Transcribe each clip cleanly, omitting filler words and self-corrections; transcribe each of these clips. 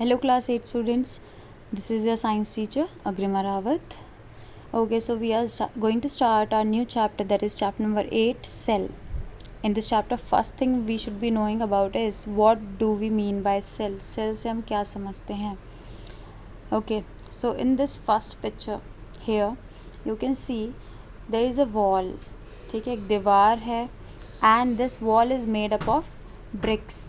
Hello class 8 students, this is your science teacher Agrima Rawat. Okay, so we are going to start our new chapter, that is chapter number 8, cell. In this chapter, first thing we should be knowing about is what do we mean by cell. Cell से हम क्या समझते हैं. Okay, so in this first picture here you can see there is a wall. ठीक है, एक दीवार है and this wall is made up of bricks.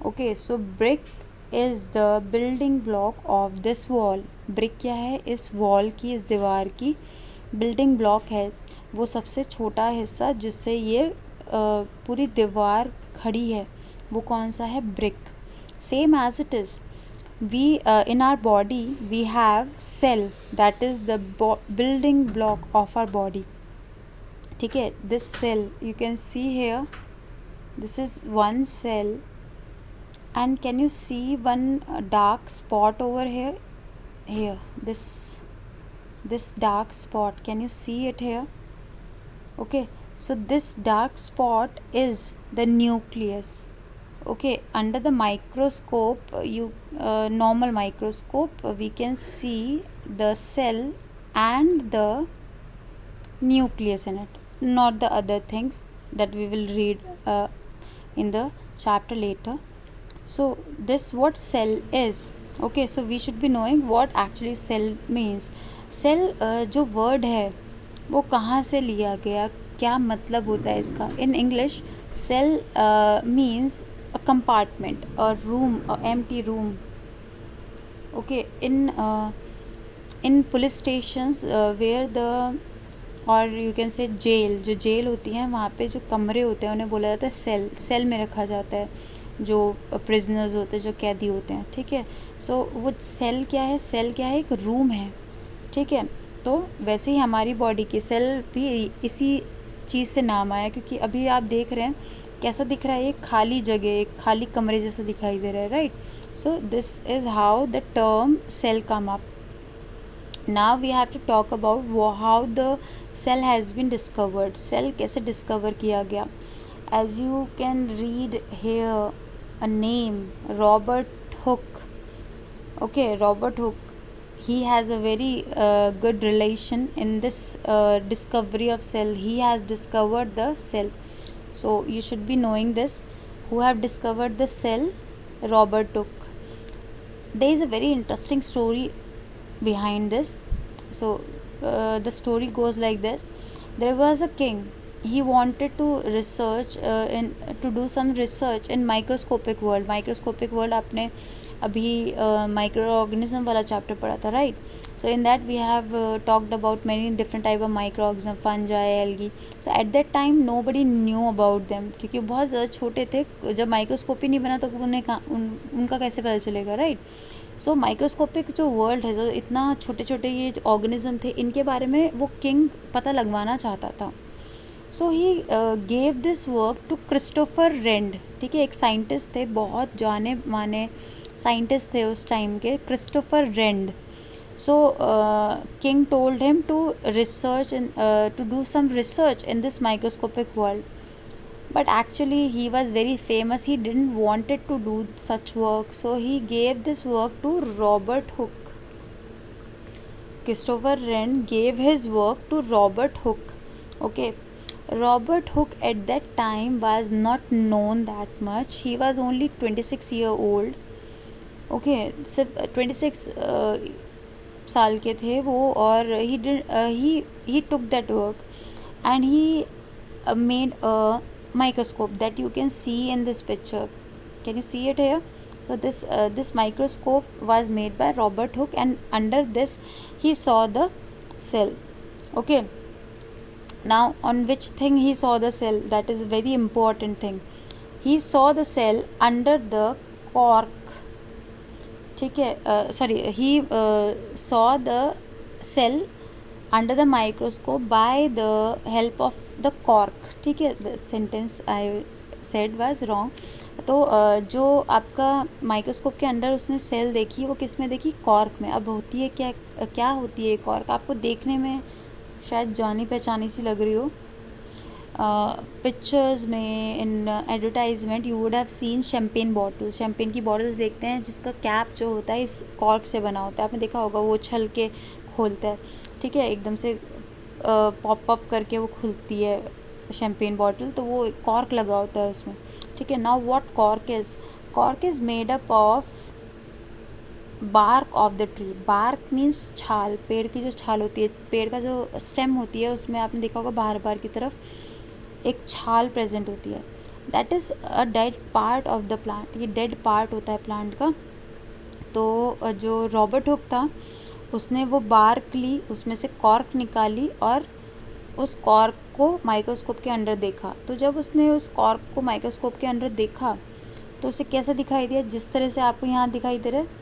Okay, so brick is the building block of this wall. brick क्या है, इस wall की, इस दीवार की building block है, वो सबसे छोटा हिस्सा जिससे ये पूरी दीवार खड़ी है, वो कौन सा है, brick. Same as it is, we in our body we have cell, that is the building block of our body. ठीक है, this cell you can see here, this is one cell, and can you see one dark spot over here, this dark spot, can you see it here? Okay, so this dark spot is the nucleus. Okay, under the microscope, normal microscope, we can see the cell and the nucleus in it, not the other things that we will read in the chapter later. So this what cell is. Okay, so we should be knowing what actually cell means. Cell जो word है वो कहाँ से लिया गया, क्या मतलब होता है इसका. In English, cell means a compartment, a room, a empty room. Okay, in police stations where the, और यू कैन से जेल, जो जेल होती हैं वहाँ पे जो कमरे होते हैं उन्हें बोला जाता है सेल. सेल में रखा जाता है जो प्रिजनर्स होते हैं, जो कैदी होते हैं. ठीक है, सो वो सेल क्या है, सेल क्या है, एक रूम है. ठीक है, तो वैसे ही हमारी बॉडी की सेल भी इसी चीज़ से नाम आया, क्योंकि अभी आप देख रहे हैं कैसा दिख रहा है, एक खाली जगह, एक खाली कमरे जैसा दिखाई दे रहा है, right. So this is how the term cell come up. Now we have to talk about how the cell has been discovered. Cell कैसे discover किया गया. As you can read here a name, Robert Hooke. Okay, Robert Hooke, he has a very good relation in this discovery of cell. He has discovered the cell, so you should be knowing this. Who have discovered the cell? Robert Hooke. There is a very interesting story behind this. So the story goes like this. There was a king. He wanted to research to do some research in microscopic world. Microscopic world आपने अभी microorganism वाला chapter पढ़ा था, right? So in that we have talked about many different type of microorganism, fungi, algae. So at that time nobody knew about them, क्योंकि बहुत ज़्यादा छोटे थे. जब माइक्रोस्कोप ही नहीं बना तो उनका कैसे पता चलेगा, राइट. सो माइक्रोस्कोपिक जो वर्ल्ड है, जो इतना छोटे छोटे ये जो ऑर्गेनिज्म थे, इनके बारे में वो किंग पता लगवाना चाहता था. So he gave this work to Christopher Wren. ठीक है, एक साइंटिस्ट थे, बहुत जाने माने साइंटिस्ट थे उस टाइम के, Christopher Wren. So king told him to research to do some research in this microscopic world. But actually he was very famous, he didn't wanted to do such work, so he gave this work to Robert Hooke. Christopher Wren gave his work to Robert Hooke. Okay, Robert Hooke at that time was not known that much. He was only 26-year-old. Okay, सिर्फ 26 साल के थे वो, और he took that work and he made a microscope that you can see in this picture. Can you see it here? So this microscope was made by Robert Hooke, and under this he saw the cell. Okay, now on which thing he saw the cell, that is a very important thing. He saw the cell under the cork. ठीक है, he saw the cell under the microscope by the help of the cork. ठीक है, the sentence I said was wrong. तो जो आपका microscope के अंदर उसने सेल देखी, वो किस में देखी, कॉर्क में. अब होती है क्या होती है कॉर्क, आपको देखने में शायद जानी पहचानी सी लग रही हो. पिक्चर्स में, इन advertisement you would have seen champagne bottles, champagne की बॉटल्स देखते हैं जिसका कैप जो होता है इस कॉर्क से बना होता है, आपने देखा होगा, वो उछल के खोलता है, ठीक है, एकदम से पॉप अप करके वो खुलती है शैम्पेन बॉटल, तो वो कॉर्क लगा होता है उसमें, ठीक है। Now what cork is made up of bark of the tree. Bark means छाल, पेड़ की जो छाल होती है, पेड़ का जो स्टेम होती है उसमें आपने देखा होगा बाहर बाहर की तरफ एक छाल प्रेजेंट होती है, that is a dead part of the plant, ये डेड पार्ट होता है प्लांट का। तो जो रॉबर्ट हुक था उसने वो बार्क ली, उसमें से कॉर्क निकाली और उस कॉर्क को माइक्रोस्कोप के अंदर देखा। तो जब उसने उस कॉर्क को माइक्रोस्कोप के अंदर देखा तो उसे कैसा दिखाई दिया, जिस तरह से आपको यहाँ दिखाई दे रहा है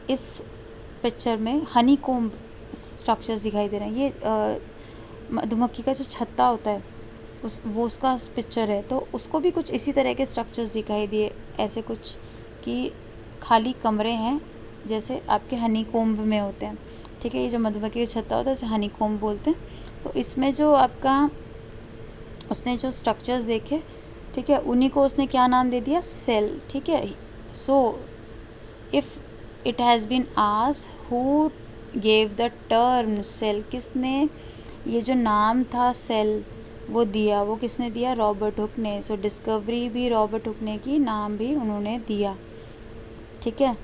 इस पिक्चर में हनी कोम्ब स्ट्रक्चर्स दिखाई दे रहे हैं। ये मधुमक्खी का जो छत्ता होता है उसका पिक्चर है, तो उसको भी कुछ इसी तरह के स्ट्रक्चर्स दिखाई दिए, ऐसे कुछ कि खाली कमरे हैं जैसे आपके हनी कोम्ब में होते हैं, ठीक है। ये जो मधुमक्खी का छत्ता होता है उसे हनी कोम्ब बोलते हैं। सो इसमें जो आपका उसने जो स्ट्रक्चर्स देखे, ठीक है, उन्हीं को उसने क्या नाम दे दिया, सेल, ठीक है। So if it has been asked who gave the term cell, किसने ये जो नाम था सेल वो दिया, वो किसने दिया, रॉबर्ट हुक ने। सो डिस्कवरी भी रॉबर्ट हुक ने की, नाम भी उन्होंने दिया, ठीक है।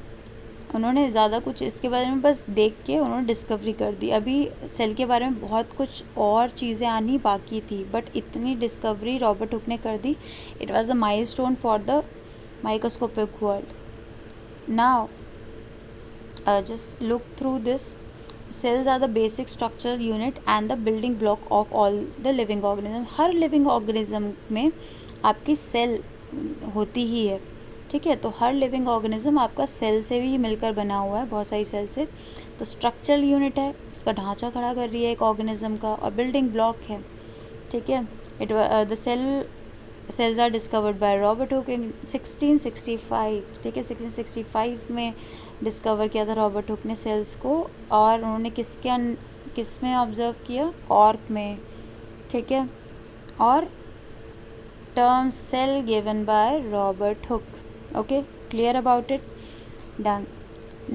उन्होंने ज़्यादा कुछ इसके बारे में बस देख के उन्होंने डिस्कवरी कर दी। अभी सेल के बारे में बहुत कुछ और चीज़ें आनी बाकी थी, बट इतनी डिस्कवरी रॉबर्ट हुक ने कर दी। It was a milestone for the microscopic world. Now just look through this. Cells are the basic structural unit and the building block of all the living organism. Her living organism में आपकी cell होती ही है, ठीक है। तो हर living organism आपका cell से भी मिलकर बना हुआ है, बहुत सारी सेल से। तो स्ट्रक्चरल यूनिट है, उसका ढांचा खड़ा कर रही है एक ऑर्गेनिज्म का, और बिल्डिंग ब्लॉक है, ठीक है। The cells are discovered by Robert Hooke in 1665, ठीक है। 1665 में डिस्कवर किया था रॉबर्ट हुक ने सेल्स को, और उन्होंने किस में ऑब्जर्व किया, कॉर्क में, ठीक है। और term cell given by Robert Hooke. Okay, clear about it? Done.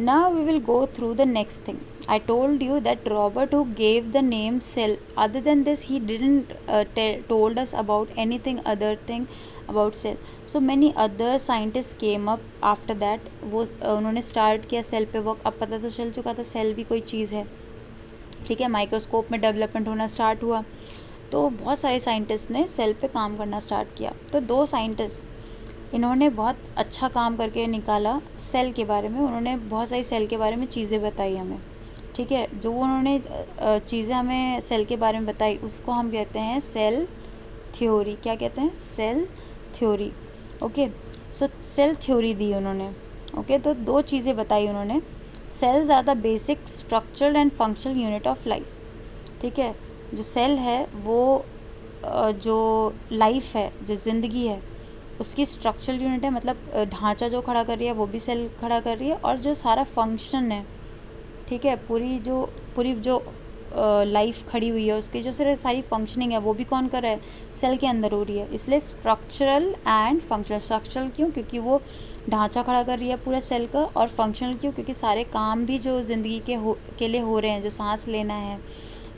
Now we will go through the next thing. I told you that Robert Hooke gave the name cell. Other than this, he didn't told us about anything other thing about cell. So many other scientists came up after that. वो उन्होंने start किया cell पे work. अब पता तो चल चुका था cell भी कोई चीज़ है, ठीक है। माइक्रोस्कोप में डेवलपमेंट होना स्टार्ट हुआ, तो बहुत सारे साइंटिस्ट ने सेल पे काम करना स्टार्ट किया। तो दो साइंटिस्ट इन्होंने बहुत अच्छा काम करके निकाला सेल के बारे में, उन्होंने बहुत सारी सेल के बारे में चीज़ें बताई हमें, ठीक है। जो उन्होंने चीज़ें हमें सेल के बारे में बताई उसको हम कहते हैं सेल थ्योरी। क्या कहते हैं, cell theory, okay. So cell theory दी उन्होंने, ओके। तो दो चीज़ें बताई उन्होंने, cells are the basic structural and functional unit of life, ठीक है। जो सेल है वो जो लाइफ है, जो ज़िंदगी है उसकी स्ट्रक्चरल यूनिट है, मतलब ढांचा जो खड़ा कर रही है वो भी सेल खड़ा कर रही है, और जो सारा फंक्शन है, ठीक है, पूरी जो लाइफ खड़ी हुई है उसकी जो सारी फंक्शनिंग है वो भी कौन कर रहा है, सेल के अंदर हो रही है। इसलिए स्ट्रक्चरल एंड फंक्शनल। स्ट्रक्चरल क्यों, क्योंकि वो ढांचा खड़ा कर रही है पूरा सेल का, और फंक्शनल क्यों, क्योंकि सारे काम भी जो ज़िंदगी के लिए हो रहे हैं, जो सांस लेना है,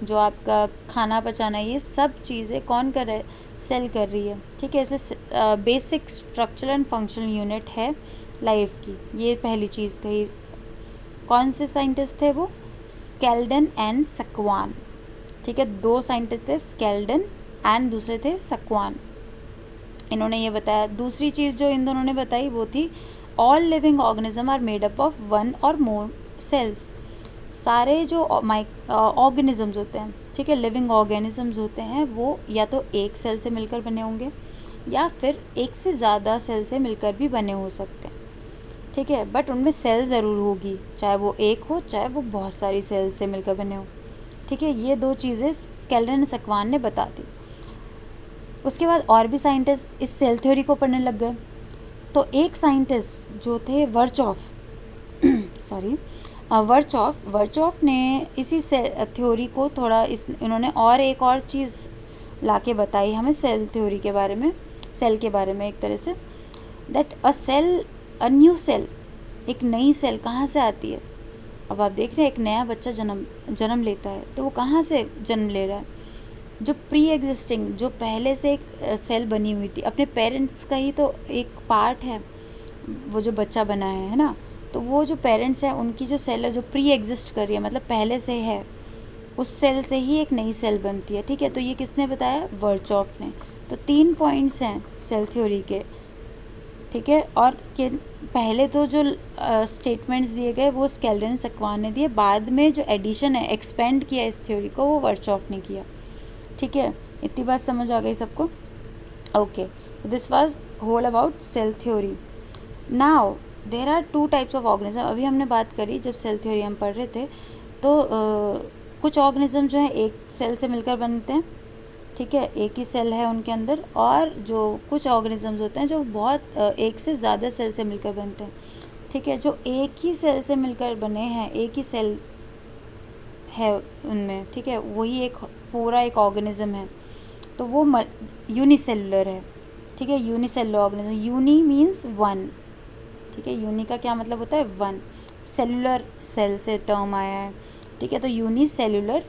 जो आपका खाना पचाना है, ये सब चीज़ें कौन कर रहा है, सेल कर रही है, ठीक है। इसलिए basic structural and functional unit है लाइफ की। ये पहली चीज़ कही। कौन से साइंटिस्ट थे वो, स्केल्डन एंड सक्वान, ठीक है। दो साइंटिस्ट थे, स्केल्डन एंड दूसरे थे सक्वान। इन्होंने ये बताया। दूसरी चीज़ जो इन दोनों ने बताई वो थी all living organism are made up of one और मोर सेल्स। सारे जो ऑर्गेनिजम्स होते हैं, ठीक है, लिविंग ऑर्गेनिजम्स होते हैं, वो या तो एक सेल से मिलकर बने होंगे या फिर एक से ज़्यादा सेल से मिलकर भी बने हो सकते हैं, ठीक है। बट उनमें सेल ज़रूर होगी, चाहे वो एक हो चाहे वो बहुत सारी सेल से मिलकर बने हो, ठीक है। ये दो चीज़ें स्केल्डन सक्वान ने बता दी। उसके बाद और भी साइंटिस्ट इस सेल थ्योरी को पढ़ने लग गए। तो एक साइंटिस्ट जो थे वर्चॉफ वर्चॉफ ने इसी से थ्योरी को थोड़ा इन्होंने और एक और चीज़ लाके बताई हमें सेल थ्योरी के बारे में, सेल के बारे में एक तरह से, that a cell, a new cell, एक नई सेल कहाँ से आती है। अब आप देख रहे हैं एक नया बच्चा जन्म लेता है तो वो कहाँ से जन्म ले रहा है, जो प्री एग्जिस्टिंग, जो पहले से एक सेल बनी हुई थी, अपने पेरेंट्स का ही तो एक पार्ट है वो जो बच्चा बना है ना। तो वो जो पेरेंट्स हैं उनकी जो सेल है जो प्री एग्जिस्ट कर रही है, मतलब पहले से है, उस सेल से ही एक नई सेल बनती है। ठीक है, तो ये किसने बताया, वर्चॉफ ने। तो 3 पॉइंट्स हैं सेल थ्योरी के। ठीक है, और पहले तो जो स्टेटमेंट्स दिए गए वो स्केल्डन सक्वान ने दिए, बाद में जो एडिशन है, एक्सपेंड किया इस थ्योरी को, वो वर्चॉफ ने किया। ठीक है, इतनी बात समझ आ गई सबको। Okay, so this was whole about cell theory. Now there are 2 types of organism. अभी हमने बात करी जब सेल थ्योरी हम पढ़ रहे थे तो कुछ ऑर्गेनिज्म जो है एक सेल से मिलकर बनते हैं। ठीक है, एक ही सेल है उनके अंदर, और जो कुछ ऑर्गेनिजम्स होते हैं जो बहुत एक से ज़्यादा सेल से मिलकर बनते हैं। ठीक है, जो एक ही सेल से मिलकर बने हैं, एक ही सेल है उनमें, ठीक है, वही एक पूरा एक ऑर्गेनिज्म है, तो वो यूनिसेलुलर है। ठीक है, unicellular organism, uni means one. ठीक है, यूनी का क्या मतलब होता है, वन। सेलुलर सेल से टर्म आया है। ठीक है, तो यूनिसेलुलर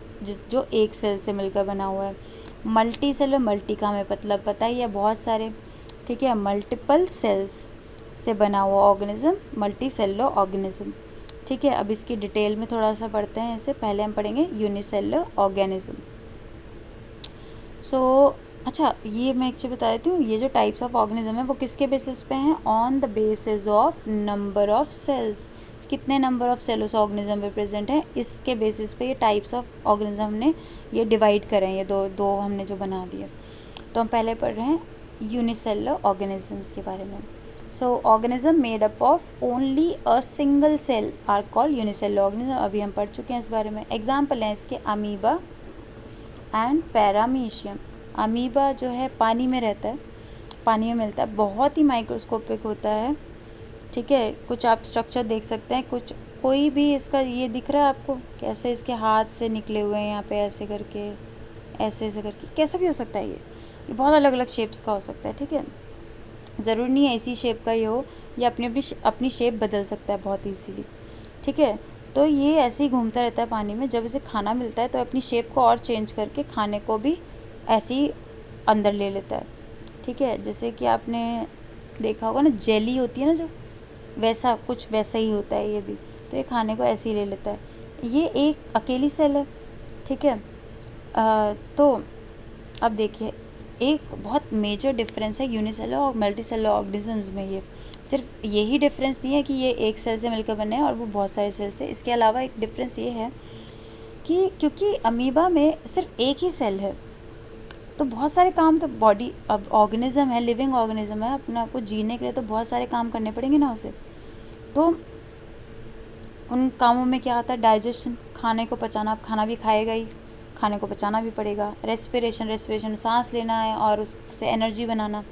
जो एक सेल से मिलकर बना हुआ है। मल्टी सेलुलर, मल्टी का हमें मतलब पता ही है, बहुत सारे। ठीक है, मल्टीपल सेल्स से बना हुआ ऑर्गेनिज्म मल्टी सेलुलर ऑर्गेनिज्म। ठीक है, अब इसकी डिटेल में थोड़ा सा पढ़ते हैं। इससे पहले हम पढ़ेंगे यूनिसेलुलर ऑर्गेनिज्म। सो अच्छा, ये मैं एक चीज़ बता देती हूँ, ये जो टाइप्स ऑफ ऑर्गेनिज्म है वो किसके बेसिस पे हैं, on the basis of number of cells. कितने नंबर ऑफ सेल उस ऑर्गेनिज्म में प्रेजेंट है, इसके बेसिस पे ये टाइप्स ऑफ ऑर्गेनिज्म हमने ये डिवाइड करें, ये दो हमने जो बना दिए। तो हम पहले पढ़ रहे हैं यूनिसेलुलर ऑर्गेनिजम्स के बारे में। So organism made up of only a single cell are called unicellular organism. अभी हम पढ़ चुके हैं इस बारे में। एग्जाम्पल हैं इसके अमीबा एंड पैरामीशियम। अमीबा जो है पानी में रहता है, पानी में मिलता है, बहुत ही माइक्रोस्कोपिक होता है। ठीक है, कुछ आप स्ट्रक्चर देख सकते हैं, कुछ कोई भी इसका ये दिख रहा है आपको, कैसे इसके हाथ से निकले हुए हैं यहाँ पे, ऐसे करके, ऐसे करके, कैसा भी हो सकता है ये बहुत अलग अलग शेप्स का हो सकता है। ठीक है, ज़रूरी नहीं है इसी शेप का ये हो, ये अपनी शेप बदल सकता है बहुत ईजीली। ठीक है, तो ये ऐसे ही घूमता रहता है पानी में। जब इसे खाना मिलता है तो अपनी शेप को और चेंज करके खाने को भी ऐसे ही अंदर ले लेता है। ठीक है, जैसे कि आपने देखा होगा ना, जेली होती है ना जो, वैसा कुछ वैसा ही होता है ये भी। तो ये खाने को ऐसे ही ले लेता है। ये एक अकेली सेल है। ठीक है, तो अब देखिए एक बहुत मेजर डिफरेंस है यूनिसेलुलर और मल्टीसेलुलर ऑर्गेनिजम्स में। ये सिर्फ यही डिफरेंस नहीं है कि ये एक सेल से मिलकर बने हैं और वो बहुत सारे सेल से। इसके अलावा एक डिफरेंस ये है कि क्योंकि अमीबा में सिर्फ एक ही सेल है, तो बहुत सारे काम तो बॉडी, अब ऑर्गेनिज्म है, लिविंग ऑर्गेनिज्म है, अपने आप को जीने के लिए तो बहुत सारे काम करने पड़ेंगे ना उसे। तो उन कामों में क्या आता है, डाइजेशन, खाने को पचाना। अब खाना भी खाएगा ही, खाने को पचाना भी पड़ेगा। रेस्पिरेशन, सांस लेना है और उससे एनर्जी बनाना।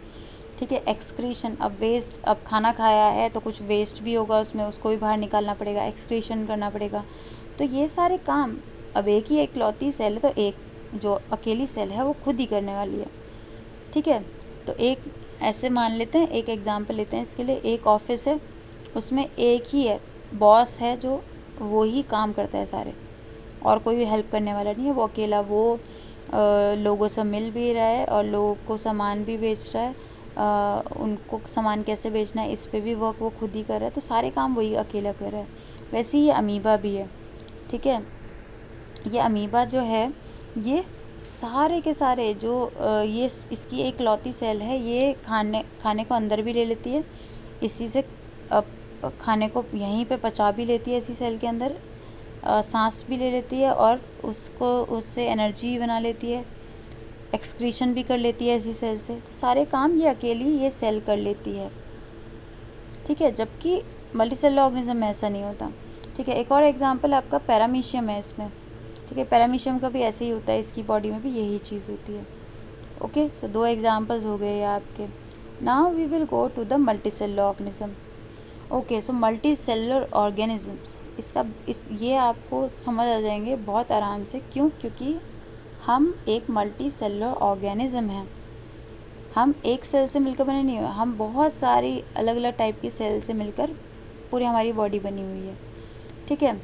ठीक है, एक्सक्रीशन, अब वेस्ट, अब खाना खाया है तो कुछ वेस्ट भी होगा उसमें, उसको भी बाहर निकालना पड़ेगा, एक्सक्रीशन करना पड़ेगा। तो ये सारे काम अब एक ही एकलौती सेल है, तो एक जो अकेली सेल है वो खुद ही करने वाली है। ठीक है, तो एक ऐसे मान लेते हैं, एक एग्जांपल लेते हैं इसके लिए। एक ऑफिस है, उसमें एक ही है, बॉस है जो वो ही काम करता है सारे, और कोई हेल्प करने वाला नहीं है, वो अकेला। वो लोगों से मिल भी रहा है और लोगों को सामान भी बेच रहा है, उनको सामान कैसे बेचना है इस पे भी वर्क वो खुद ही कर रहा है। तो सारे काम वही अकेला कर रहा है। वैसे ही ये अमीबा भी है। ठीक है, ये अमीबा जो है ये सारे के सारे जो ये इसकी एक लौती सेल है, ये खाने को अंदर भी ले लेती है, इसी से खाने को यहीं पे पचा भी लेती है इसी सेल के अंदर, सांस भी ले लेती है और उससे एनर्जी भी बना लेती है, एक्सक्रीशन भी कर लेती है इसी सेल से। तो सारे काम ये अकेली ये सेल कर लेती है। ठीक है, जबकि मल्टीसेलुलर ऑर्गेनिज्म में ऐसा नहीं होता। ठीक है, एक और एग्जांपल आपका पैरामीशियम है इसमें। ठीक है, पैरामीशियम का भी ऐसे ही होता है, इसकी बॉडी में भी यही चीज़ होती है। ओके, सो 2 एग्जांपल्स हो गए आपके। Now we will go to the multicellular organism. Okay, so multicellular organisms, ये आपको समझ आ जाएंगे बहुत आराम से। क्यों? क्योंकि हम एक मल्टी सेलुलर ऑर्गेनिज्म हैं। हम एक सेल से मिलकर बने नहीं हुए, हम बहुत सारी अलग अलग टाइप की सेल से मिलकर पूरी हमारी बॉडी बनी हुई है। ठीक है,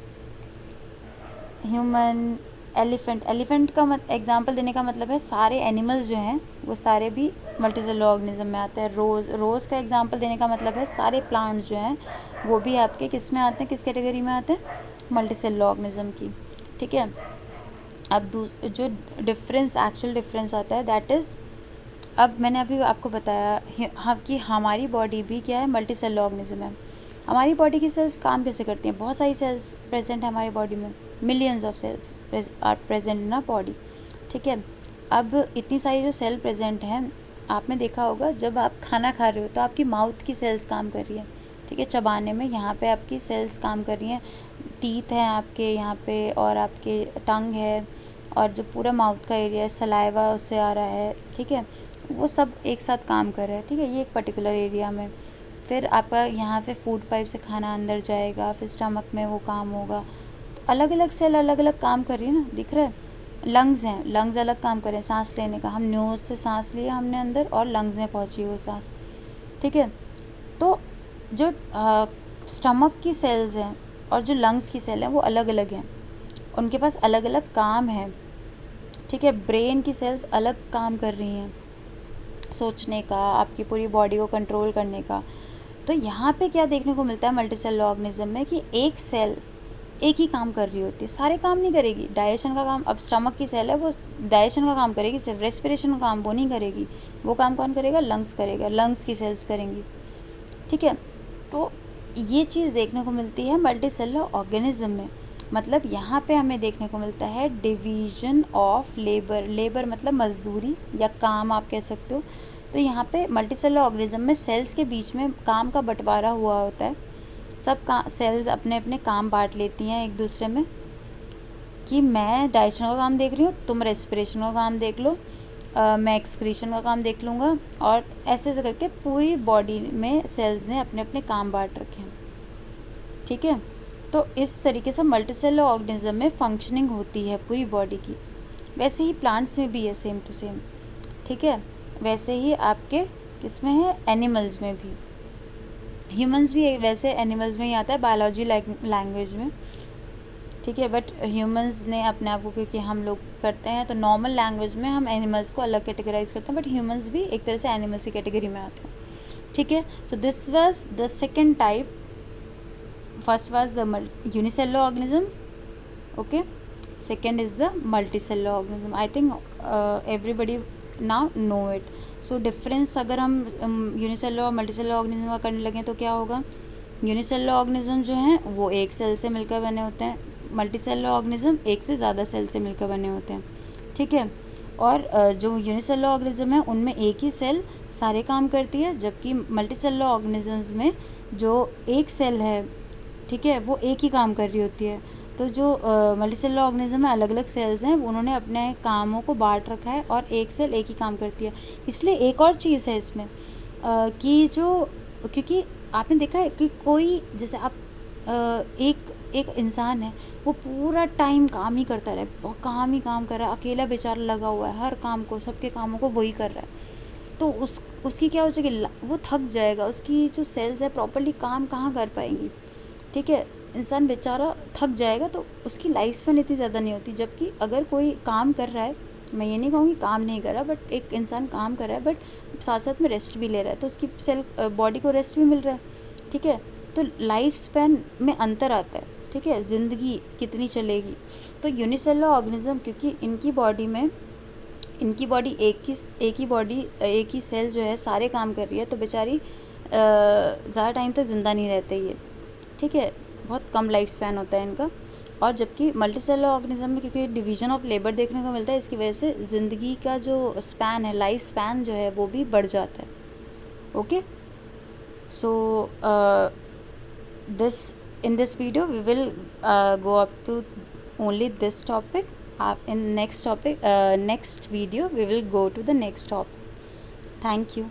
ह्यूमन, एलिफेंट का एग्जांपल देने का मतलब है सारे एनिमल्स जो हैं वो सारे भी मल्टीसेलुलर ऑर्गेनिज्म में आते हैं। रोज़ का एग्जांपल देने का मतलब है सारे प्लांट्स जो हैं वो भी आपके किस में आते हैं, किस कैटेगरी में आते हैं, मल्टीसेलुलर ऑर्गेनिज्म की। ठीक है, अब जो एक्चुअल डिफरेंस आता है दैट इज़, अब मैंने अभी आपको बताया कि हमारी बॉडी भी क्या है, मल्टीसेलुलर ऑर्गेनिज्म है। हमारी बॉडी की सेल्स काम कैसे करती हैं, बहुत सारी सेल्स प्रेजेंट है हमारी बॉडी में, millions of cells are present in our body. ठीक है, अब इतनी सारी जो सेल प्रेजेंट हैं, आपने देखा होगा जब आप खाना खा रहे हो तो आपकी माउथ की सेल्स काम कर रही है। ठीक है, चबाने में यहाँ पे आपकी सेल्स काम कर रही हैं, टीथ हैं आपके यहाँ पे, और आपके टंग है, और जो पूरा माउथ का एरिया है, सलाइवा उससे आ रहा है। ठीक है, वो सब एक साथ काम कर रहा है। ठीक है, ये एक पर्टिकुलर एरिया में। फिर आपका यहाँ पे फूड पाइप से खाना अंदर जाएगा, फिर स्टमक में वो काम होगा। तो अलग अलग सेल अलग अलग काम कर रही है ना, दिख रहा है। लंग्स हैं, लंग्स अलग काम कर रहे हैं सांस लेने का, हम नोज़ से सांस लिया हमने अंदर और लंग्स में पहुँची वो सांस। ठीक है, तो जो स्टमक की सेल्स हैं और जो लंग्स की सेल हैं वो अलग अलग हैं, उनके पास अलग अलग काम है। ठीक है, ब्रेन की सेल्स अलग काम कर रही हैं, सोचने का, आपकी पूरी बॉडी को कंट्रोल करने का। तो यहाँ पे क्या देखने को मिलता है मल्टीसेलुलर ऑर्गेनिज्म में कि एक सेल एक ही काम कर रही होती है, सारे काम नहीं करेगी। डाइजेशन का काम, अब स्टमक की सेल है वो डाइजेशन का काम करेगी, सिर्फ रेस्पिरेशन का काम वो नहीं करेगी। वो काम कौन करेगा, लंग्स करेगा, लंग्स की सेल्स करेंगी। ठीक है, तो ये चीज़ देखने को मिलती है मल्टीसेलुलर ऑर्गेनिज्म में। मतलब यहाँ पे हमें देखने को मिलता है डिवीज़न ऑफ लेबर। लेबर मतलब मजदूरी या काम आप कह सकते हो। तो यहाँ पे मल्टीसेलुलर ऑर्गेनिज्म में सेल्स के बीच में काम का बंटवारा हुआ होता है। सब सेल्स अपने अपने काम बांट लेती हैं एक दूसरे में, कि मैं डाइजेशन का काम देख रही हूँ, तुम रेस्पिरेशन का काम देख लो, मैं एक्सक्रीशन का काम देख लूँगा, और ऐसे ऐसे करके पूरी बॉडी में सेल्स ने अपने अपने काम बांट रखे हैं। ठीक है, तो इस तरीके से मल्टीसेलुलर ऑर्गेनिज्म में फंक्शनिंग होती है पूरी बॉडी की। वैसे ही प्लांट्स में भी है, सेम टू सेम। ठीक है, वैसे ही आपके किसमें है, एनिमल्स में भी। ह्यूमंस भी वैसे एनिमल्स में ही आता है बायोलॉजी लैंग्वेज में। ठीक है, बट ह्यूमंस ने अपने आप को, क्योंकि हम लोग करते हैं तो नॉर्मल लैंग्वेज में हम एनिमल्स को अलग कैटेगराइज करते हैं, बट ह्यूमंस भी एक तरह से एनिमल्स की कैटेगरी में आते हैं। ठीक है, so this was the second type. First was the unicellular organism, okay. Second is the multicellular organism. I think everybody now know it. So difference अगर हम यूनिसेलुलर और मल्टीसेलुलर ऑर्गेनिज्म का करने लगे तो क्या होगा, यूनिसेलुलर ऑर्गेनिज्म जो हैं वो एक सेल से मिलकर बने होते हैं, मल्टीसेलुलर ऑर्गेनिज्म एक से ज़्यादा सेल से मिलकर बने होते हैं। ठीक है, और जो यूनिसेलुलर ऑर्गेनिज्म है उनमें एक ही सेल सारे काम करती है, जबकि मल्टीसेलुलर ऑर्गेनिजम्स में जो एक सेल है, ठीक है, वो एक ही काम कर रही होती है। तो जो मल्टीसेलुलर ऑर्गेनिज्म में अलग अलग सेल्स हैं उन्होंने अपने कामों को बांट रखा है, और एक सेल एक ही काम करती है। इसलिए एक और चीज़ है इसमें कि जो, क्योंकि आपने देखा है कि कोई, जैसे आप एक इंसान है वो पूरा टाइम काम ही करता रहे, काम ही काम कर रहा है, अकेला बेचारा लगा हुआ है, हर काम को, सबके कामों को वही कर रहा है, तो उसकी क्या हो जाएगी, वो थक जाएगा, उसकी जो सेल्स है प्रॉपर्ली काम कहाँ कर पाएंगी। ठीक है, इंसान बेचारा थक जाएगा, तो उसकी लाइफ स्पैन इतनी ज़्यादा नहीं होती। जबकि अगर कोई काम कर रहा है, मैं ये नहीं कहूँगी काम नहीं कर रहा, बट एक इंसान काम कर रहा है बट साथ साथ में रेस्ट भी ले रहा है, तो उसकी बॉडी को रेस्ट भी मिल रहा है। ठीक है, तो लाइफ स्पैन में अंतर आता है। ठीक है, ज़िंदगी कितनी चलेगी। तो यूनिसेलुलर ऑर्गेनिज्म, क्योंकि इनकी बॉडी एक ही सेल जो है सारे काम कर रही है, तो बेचारी ज़्यादा टाइम तक ज़िंदा नहीं रहते ये। ठीक है, बहुत कम लाइफ स्पैन होता है इनका। और जबकि मल्टीसेलुलर ऑर्गेनिज्म में क्योंकि डिवीजन ऑफ लेबर देखने को मिलता है, इसकी वजह से ज़िंदगी का जो स्पैन है, लाइफ स्पैन जो है वो भी बढ़ जाता है। Okay, so in this video we will go up to only this topic. In next video we will go to the next topic. Thank you.